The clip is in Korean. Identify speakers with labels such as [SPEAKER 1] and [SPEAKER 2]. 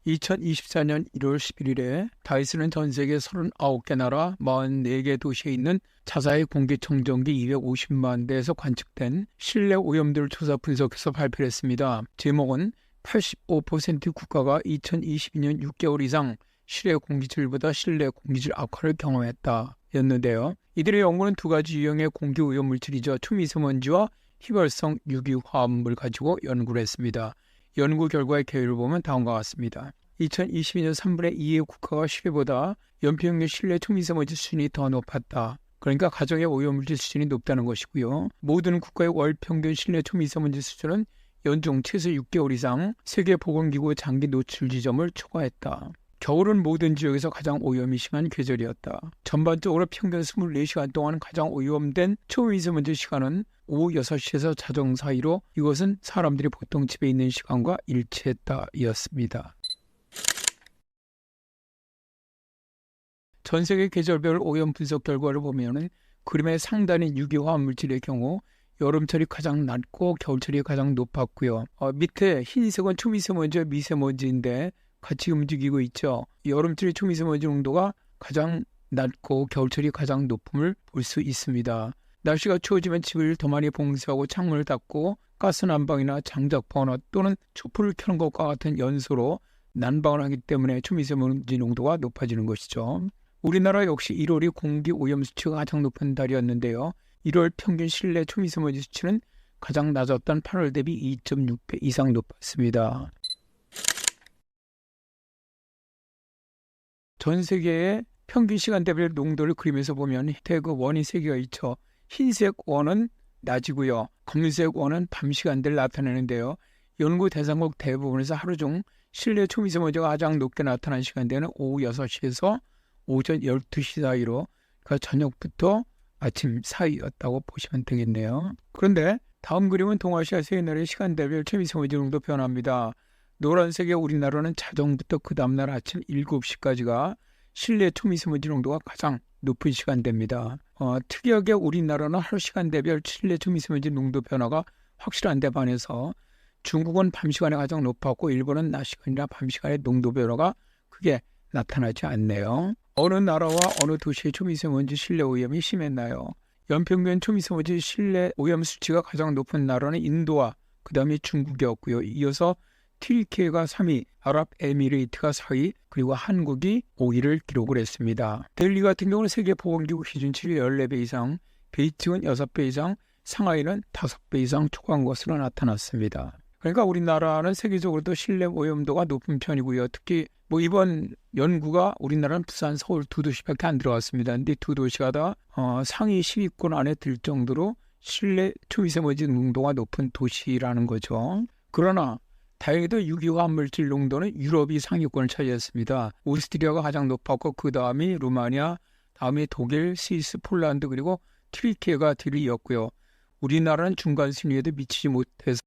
[SPEAKER 1] 2024년 1월 11일에 다이슨은 전 세계 39개 나라 44개 도시에 있는 자사의 공기청정기 250만 대에서 관측된 실내 오염도를 조사 분석해서 발표를 했습니다. 제목은 85% 국가가 2022년 6개월 이상 실외 공기질보다 실내 공기질 악화를 경험했다 였는데요. 이들의 연구는 두 가지 유형의 공기오염 물질이죠. 초미세먼지와 휘발성 유기화합물을 가지고 연구를 했습니다. 연구 결과의 개요를 보면 다음과 같습니다. 2022년 3분의 2의 국가가 실외보다 연평균 실내 초미세먼지 수준이 더 높았다. 그러니까 가정의 오염물질 수준이 높다는 것이고요. 모든 국가의 월 평균 실내 초미세먼지 수준은 연중 최소 6개월 이상 세계보건기구 장기 노출 지점을 초과했다. 겨울은 모든 지역에서 가장 오염이 심한 계절이었다. 전반적으로 평균 24시간 동안 가장 오염된 초미세먼지 시간은 오후 6시에서 자정 사이로 이것은 사람들이 보통 집에 있는 시간과 일치했다 였습니다. 전 세계 계절별 오염 분석 결과를 보면 그림의 상단인 유기화합 물질의 경우 여름철이 가장 낮고 겨울철이 가장 높았고요. 밑에 흰색은 초미세먼지와 미세먼지인데 같이 움직이고 있죠. 여름철의 초미세먼지 농도가 가장 낮고 겨울철이 가장 높음을 볼 수 있습니다. 날씨가 추워지면 집을 더 많이 봉쇄하고 창문을 닫고 가스 난방이나 장작 버너 또는 촛불을 켜는 것과 같은 연소로 난방을 하기 때문에 초미세먼지 농도가 높아지는 것이죠. 우리나라 역시 1월이 공기 오염 수치가 가장 높은 달이었는데요. 1월 평균 실내 초미세먼지 수치는 가장 낮았던 8월 대비 2.6배 이상 높았습니다. 전 세계의 평균 시간대별 농도를 그리면서 보면 태그 원이 3개가 있죠. 흰색 원은 낮이고요. 검은색 원은 밤 시간대를 나타내는데요. 연구 대상국 대부분에서 하루 중 실내 초미세먼지가 가장 높게 나타난 시간대는 오후 6시에서 오전 12시 사이로 그러니까 저녁부터 아침 사이였다고 보시면 되겠네요. 그런데 다음 그림은 동아시아 세 나라의 시간대별 초미세먼지 농도 변화입니다. 노란색의 우리나라는 자정부터 그 다음날 아침 7시까지가 실내 초미세먼지 농도가 가장 높은 시간대입니다. 특이하게 우리나라는 하루 시간대별 실내 초미세먼지 농도 변화가 확실한 데 반해서 중국은 밤 시간에 가장 높았고 일본은 낮 시간이나 밤 시간에 농도 변화가 크게 나타나지 않네요. 어느 나라와 어느 도시의 초미세먼지 실내 오염이 심했나요? 연평균 초미세먼지 실내 오염 수치가 가장 높은 나라는 인도와 그 다음에 중국이었고요. 이어서 튀르키예가 3위, 아랍에미레이트가 4위, 그리고 한국이 5위를 기록을 했습니다. 델리 같은 경우는 세계보건기구 기준치를 14배 이상, 베이징은 6배 이상, 상하이는 5배 이상 초과한 것으로 나타났습니다. 그러니까 우리나라는 세계적으로도 실내 오염도가 높은 편이고요. 특히 이번 연구가 우리나라는 부산, 서울 두 도시밖에 안 들어갔습니다. 근데 두 도시가 다 상위 10위권 안에 들 정도로 실내 초미세먼지 농도가 높은 도시라는 거죠. 그러나 다행히도 유기화합 물질 농도는 유럽이 상위권을 차지했습니다. 오스트리아가 가장 높았고 그 다음이 루마니아, 다음이 독일, 스위스, 폴란드 그리고 튀르키예가 뒤를 이었고요. 우리나라는 중간 순위에도 미치지 못해서